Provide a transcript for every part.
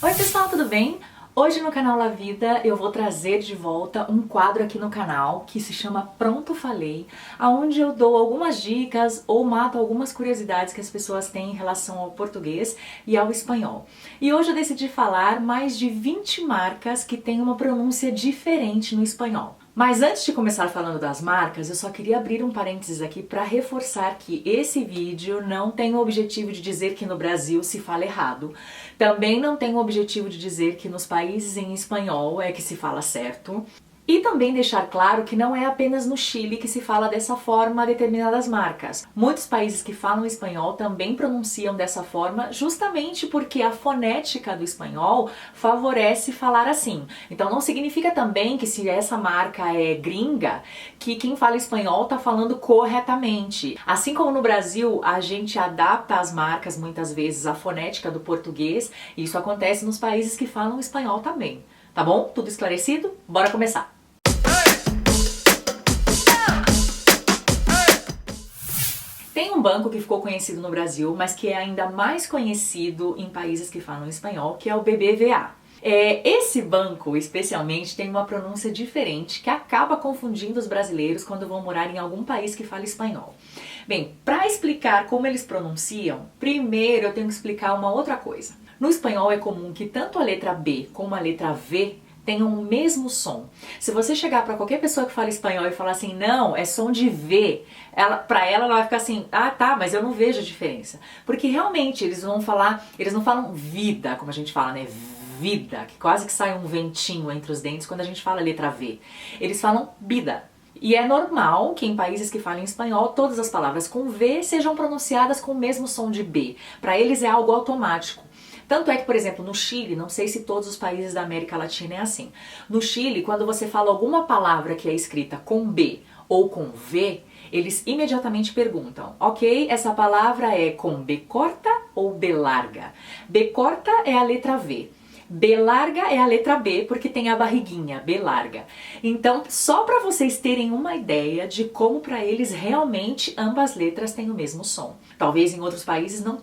Oi pessoal, tudo bem? Hoje no canal La Vida eu vou trazer de volta um quadro aqui no canal que se chama Pronto Falei, onde eu dou algumas dicas ou mato algumas curiosidades que as pessoas têm em relação ao português e ao espanhol. E hoje eu decidi falar mais de 20 marcas que têm uma pronúncia diferente no espanhol. Mas antes de começar falando das marcas, eu só queria abrir um parênteses aqui para reforçar que esse vídeo não tem o objetivo de dizer que no Brasil se fala errado. Também não tem o objetivo de dizer que nos países em espanhol é que se fala certo. E também deixar claro que não é apenas no Chile que se fala dessa forma determinadas marcas. Muitos países que falam espanhol também pronunciam dessa forma justamente porque a fonética do espanhol favorece falar assim. Então não significa também que se essa marca é gringa, que quem fala espanhol está falando corretamente. Assim como no Brasil a gente adapta as marcas muitas vezes à fonética do português, isso acontece nos países que falam espanhol também. Tá bom? Tudo esclarecido? Bora começar! Tem um banco que ficou conhecido no Brasil, mas que é ainda mais conhecido em países que falam espanhol, que é o BBVA. Esse banco, especialmente, tem uma pronúncia diferente que acaba confundindo os brasileiros quando vão morar em algum país que fala espanhol. Bem, para explicar como eles pronunciam, primeiro eu tenho que explicar uma outra coisa. No espanhol é comum que tanto a letra B como a letra V tenham o mesmo som. Se você chegar para qualquer pessoa que fala espanhol e falar assim, não, é som de V, para ela vai ficar assim, ah tá, mas eu não vejo a diferença. Porque realmente eles não falam vida, como a gente fala, né? Vida, que quase que sai um ventinho entre os dentes quando a gente fala a letra V. Eles falam vida. E é normal que em países que falam espanhol, todas as palavras com V sejam pronunciadas com o mesmo som de B. Para eles é algo automático. Tanto é que, por exemplo, no Chile, não sei se todos os países da América Latina é assim. No Chile, quando você fala alguma palavra que é escrita com B ou com V, eles imediatamente perguntam, ok, essa palavra é com B corta ou B larga? B corta é a letra V. B larga é a letra B, porque tem a barriguinha, B larga. Então, só para vocês terem uma ideia de como para eles realmente ambas letras têm o mesmo som. Talvez em outros países não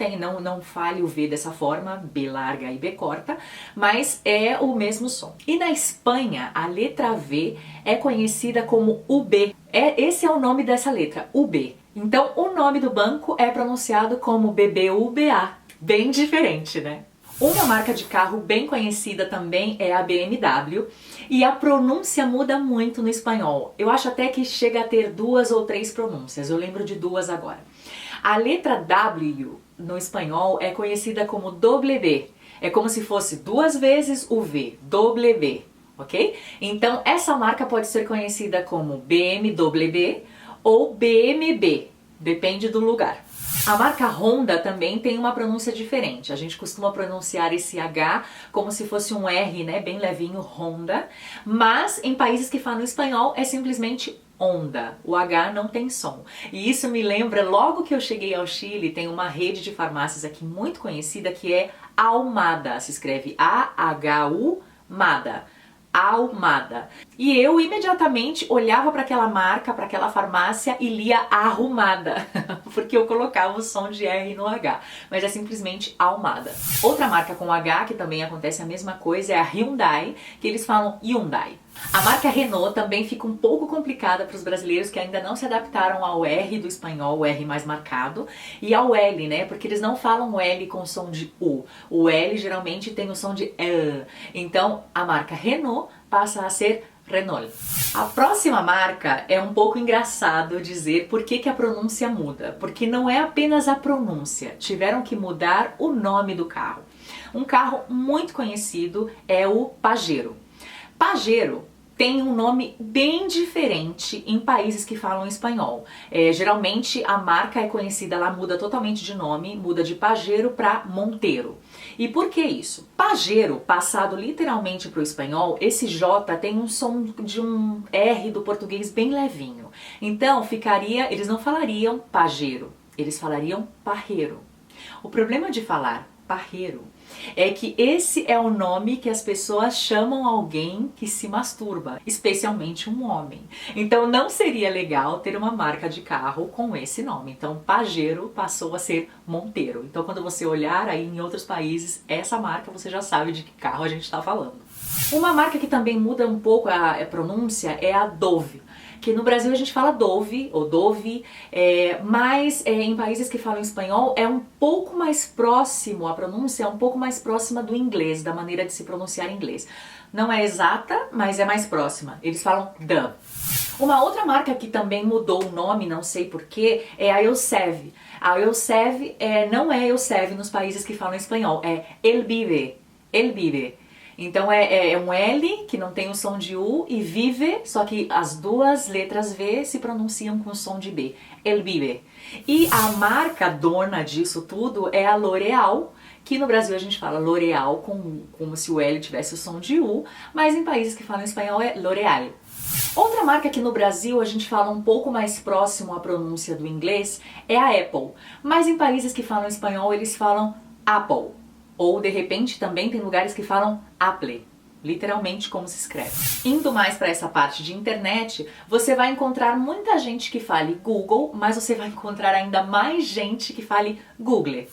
fale o V dessa forma, B larga e B corta, mas é o mesmo som. E na Espanha, a letra V é conhecida como UB. Esse é o nome dessa letra, UB. Então, o nome do banco é pronunciado como BBVA. Bem diferente, né? Uma marca de carro bem conhecida também é a BMW e a pronúncia muda muito no espanhol. Eu acho até que chega a ter 2 ou 3 pronúncias, eu lembro de 2 agora. A letra W no espanhol é conhecida como W, é como se fosse 2 vezes o V, W, ok? Então essa marca pode ser conhecida como BMW ou BMB, depende do lugar. A marca Honda também tem uma pronúncia diferente. A gente costuma pronunciar esse H como se fosse um R, né, bem levinho, Honda. Mas em países que falam espanhol é simplesmente Honda. O H não tem som. E isso me lembra, logo que eu cheguei ao Chile, tem uma rede de farmácias aqui muito conhecida que é Ahumada. Se escreve A-H-U-Mada. Ahumada. E eu imediatamente olhava para aquela marca, para aquela farmácia e lia Arrumada, porque eu colocava o som de R no H, mas é simplesmente Ahumada. Outra marca com H que também acontece a mesma coisa é a Hyundai, que eles falam Hyundai. A marca Renault também fica um pouco complicada para os brasileiros que ainda não se adaptaram ao R do espanhol, o R mais marcado, e ao L, né? Porque eles não falam o L com som de U. O L geralmente tem o som de L. Então, a marca Renault passa a ser Renault. A próxima marca é um pouco engraçado dizer por que a pronúncia muda. Porque não é apenas a pronúncia, tiveram que mudar o nome do carro. Um carro muito conhecido é o Pajero. Pajero tem um nome bem diferente em países que falam espanhol. Geralmente a marca é conhecida, ela muda totalmente de nome, muda de Pajero para Montero. E por que isso? Pajero, passado literalmente para o espanhol, esse J tem um som de um R do português bem levinho. Então eles não falariam Pajero, eles falariam Parreiro. O problema de falar parreiro. É que esse é o nome que as pessoas chamam alguém que se masturba, especialmente um homem. Então não seria legal ter uma marca de carro com esse nome. Então Pajero passou a ser Monteiro. Então quando você olhar aí em outros países, essa marca você já sabe de que carro a gente está falando. Uma marca que também muda um pouco a pronúncia é a Dove. Que no Brasil a gente fala Dove ou Dove, mas em países que falam espanhol é um pouco mais próximo, a pronúncia é um pouco mais próxima do inglês, da maneira de se pronunciar em inglês. Não é exata, mas é mais próxima. Eles falam Dove. Uma outra marca que também mudou o nome, não sei porquê, é a Elseve. A Elseve não é Elseve nos países que falam espanhol, é El Vive. El Vive. Então é um L que não tem o som de U e Vive, só que as duas letras V se pronunciam com o som de B. El Vive. E a marca dona disso tudo é a L'Oréal, que no Brasil a gente fala L'Oréal como se o L tivesse o som de U, mas em países que falam espanhol é L'Oréal. Outra marca que no Brasil a gente fala um pouco mais próximo à pronúncia do inglês é a Apple, mas em países que falam espanhol eles falam Apple. Ou, de repente, também tem lugares que falam Apple, literalmente como se escreve. Indo mais para essa parte de internet, você vai encontrar muita gente que fale Google, mas você vai encontrar ainda mais gente que fale Google.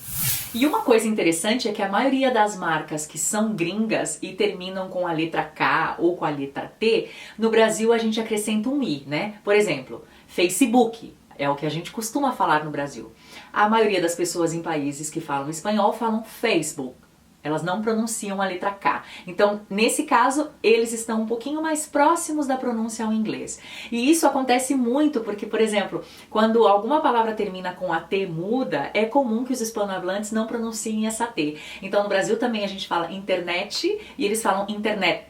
E uma coisa interessante é que a maioria das marcas que são gringas e terminam com a letra K ou com a letra T, no Brasil a gente acrescenta um I, né? Por exemplo, Facebook. É o que a gente costuma falar no Brasil. A maioria das pessoas em países que falam espanhol falam Facebook. Elas não pronunciam a letra K. Então, nesse caso, eles estão um pouquinho mais próximos da pronúncia ao inglês. E isso acontece muito porque, por exemplo, quando alguma palavra termina com a T muda, é comum que os hispanohablantes não pronunciem essa T. Então, no Brasil também a gente fala internet e eles falam internet.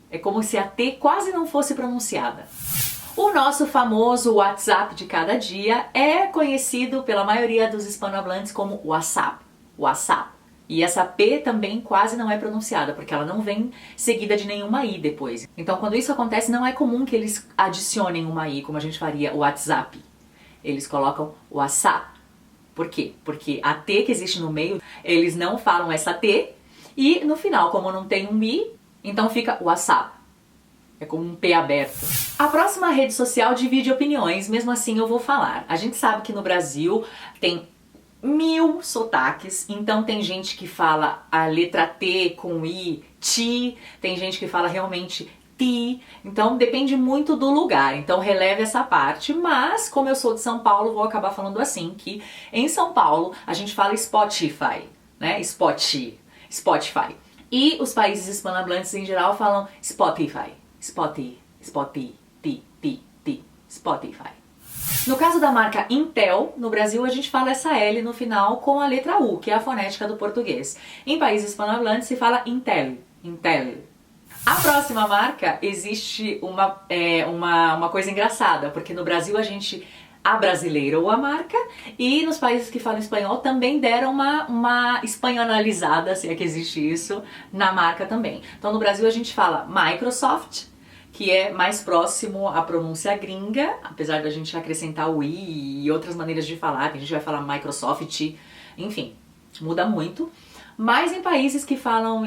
É como se a T quase não fosse pronunciada. O nosso famoso WhatsApp de cada dia é conhecido pela maioria dos hispanohablantes como WhatsApp. WhatsApp. E essa P também quase não é pronunciada, porque ela não vem seguida de nenhuma I depois. Então, quando isso acontece, não é comum que eles adicionem uma I, como a gente faria o WhatsApp. Eles colocam WhatsApp. Por quê? Porque a T que existe no meio, eles não falam essa T, e no final, como não tem um I, então fica WhatsApp. É como um P aberto. A próxima rede social divide opiniões, mesmo assim eu vou falar. A gente sabe que no Brasil tem 1000 sotaques, então tem gente que fala a letra T com I, ti, tem gente que fala realmente ti, então depende muito do lugar, então releve essa parte, mas como eu sou de São Paulo, vou acabar falando assim, que em São Paulo a gente fala Spotify, né, Spotify. E os países hispanohablantes em geral falam Spotify. Spotify. No caso da marca Intel, no Brasil a gente fala essa L no final com a letra U, que é a fonética do português. Em países hispanohablantes se fala Intel. A próxima marca, existe uma coisa engraçada, porque no Brasil a gente abrasileirou a marca e nos países que falam espanhol também deram uma espanholizada, se é que existe isso, na marca também. Então no Brasil a gente fala Microsoft, que é mais próximo à pronúncia gringa, apesar da gente acrescentar o I e outras maneiras de falar, que a gente vai falar Microsoft, enfim, muda muito. Mas em países que falam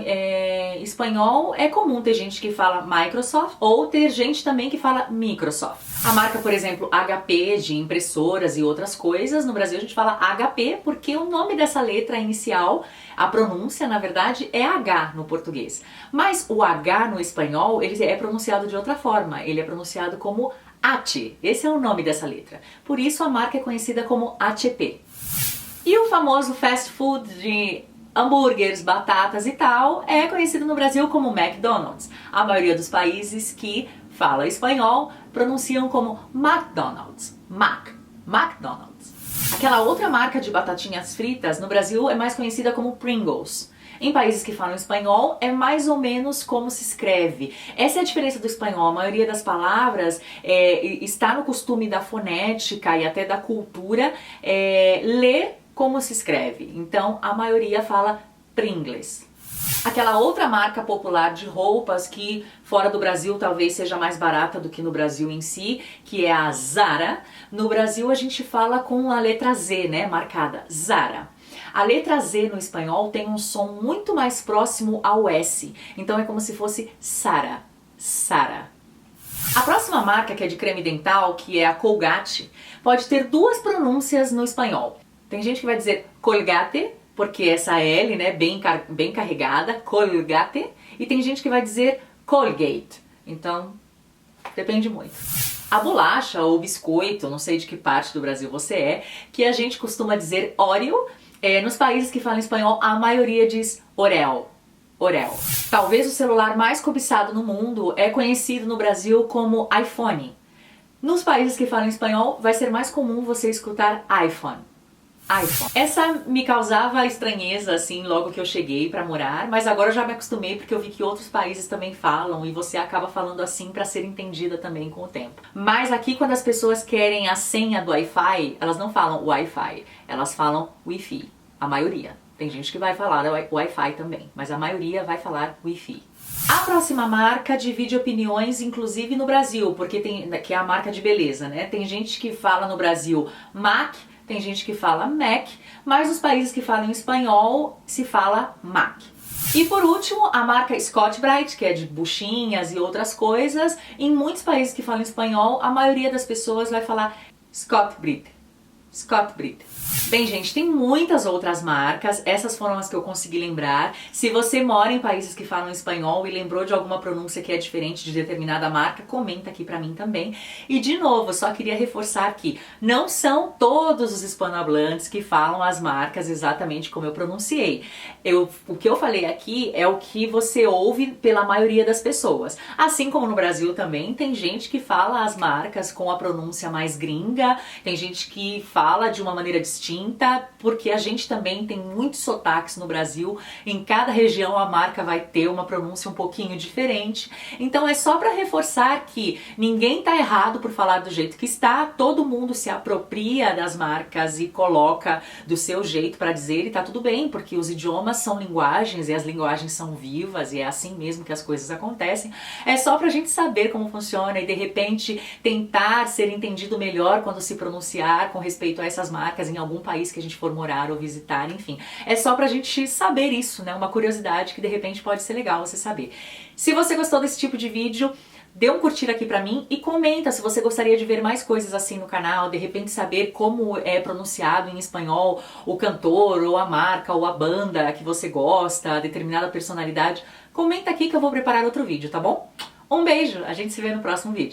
espanhol, é comum ter gente que fala Microsoft ou ter gente também que fala Microsoft. A marca, por exemplo, HP de impressoras e outras coisas, no Brasil a gente fala HP porque o nome dessa letra inicial, a pronúncia, na verdade, é H no português. Mas o H no espanhol, ele é pronunciado de outra forma, ele é pronunciado como H. Esse é o nome dessa letra. Por isso a marca é conhecida como HP. E o famoso fast food de hambúrgueres, batatas e tal, é conhecido no Brasil como McDonald's. A maioria dos países que fala espanhol pronunciam como McDonald's. McDonald's. Aquela outra marca de batatinhas fritas no Brasil é mais conhecida como Pringles. Em países que falam espanhol, é mais ou menos como se escreve. Essa é a diferença do espanhol. A maioria das palavras está no costume da fonética e até da cultura ler como se escreve. Então, a maioria fala Pringles. Aquela outra marca popular de roupas que fora do Brasil talvez seja mais barata do que no Brasil em si, que é a Zara. No Brasil a gente fala com a letra Z, né, marcada, Zara. A letra Z no espanhol tem um som muito mais próximo ao S, então é como se fosse Sara, Sara. A próxima marca, que é de creme dental, que é a Colgate, pode ter duas pronúncias no espanhol. Tem gente que vai dizer Colgate, porque essa L, né, bem carregada, Colgate, e tem gente que vai dizer Colgate. Então, depende muito. A bolacha ou biscoito, não sei de que parte do Brasil você é, que a gente costuma dizer Oreo, nos países que falam espanhol a maioria diz Oreo. Oreo. Talvez o celular mais cobiçado no mundo é conhecido no Brasil como iPhone. Nos países que falam espanhol vai ser mais comum você escutar iPhone. iPhone. Essa me causava estranheza assim logo que eu cheguei pra morar, mas agora eu já me acostumei porque eu vi que outros países também falam e você acaba falando assim pra ser entendida também com o tempo. Mas aqui quando as pessoas querem a senha do Wi-Fi, elas não falam Wi-Fi, elas falam Wi-Fi, a maioria. Tem gente que vai falar Wi-Fi também, mas a maioria vai falar Wi-Fi. A próxima marca divide opiniões, inclusive no Brasil, porque que é a marca de beleza, né? Tem gente que fala no Brasil MAC, tem gente que fala Mac, mas nos países que falam espanhol se fala MAC. E por último, a marca Scotch-Brite, que é de buchinhas e outras coisas. Em muitos países que falam espanhol, a maioria das pessoas vai falar Scotch-Brite. Scotch-Brite. Bem, gente, tem muitas outras marcas, essas foram as que eu consegui lembrar. Se você mora em países que falam espanhol e lembrou de alguma pronúncia que é diferente de determinada marca, comenta aqui pra mim também. E de novo, só queria reforçar que não são todos os hispanohablantes que falam as marcas exatamente como eu pronunciei. O que eu falei aqui é o que você ouve pela maioria das pessoas. Assim como no Brasil também, tem gente que fala as marcas com a pronúncia mais gringa, tem gente que fala de uma maneira distinta, porque a gente também tem muitos sotaques no Brasil, em cada região a marca vai ter uma pronúncia um pouquinho diferente, então é só para reforçar que ninguém tá errado por falar do jeito que está, todo mundo se apropria das marcas e coloca do seu jeito para dizer e tá tudo bem, porque os idiomas são linguagens e as linguagens são vivas e é assim mesmo que as coisas acontecem, é só pra gente saber como funciona e de repente tentar ser entendido melhor quando se pronunciar com respeito a essas marcas em algum país que a gente for morar ou visitar, enfim. É só pra gente saber isso, né? Uma curiosidade que de repente pode ser legal você saber. Se você gostou desse tipo de vídeo, dê um curtir aqui pra mim e comenta se você gostaria de ver mais coisas assim no canal, de repente saber como é pronunciado em espanhol o cantor, ou a marca, ou a banda que você gosta, determinada personalidade. Comenta aqui que eu vou preparar outro vídeo, tá bom? Um beijo, a gente se vê no próximo vídeo.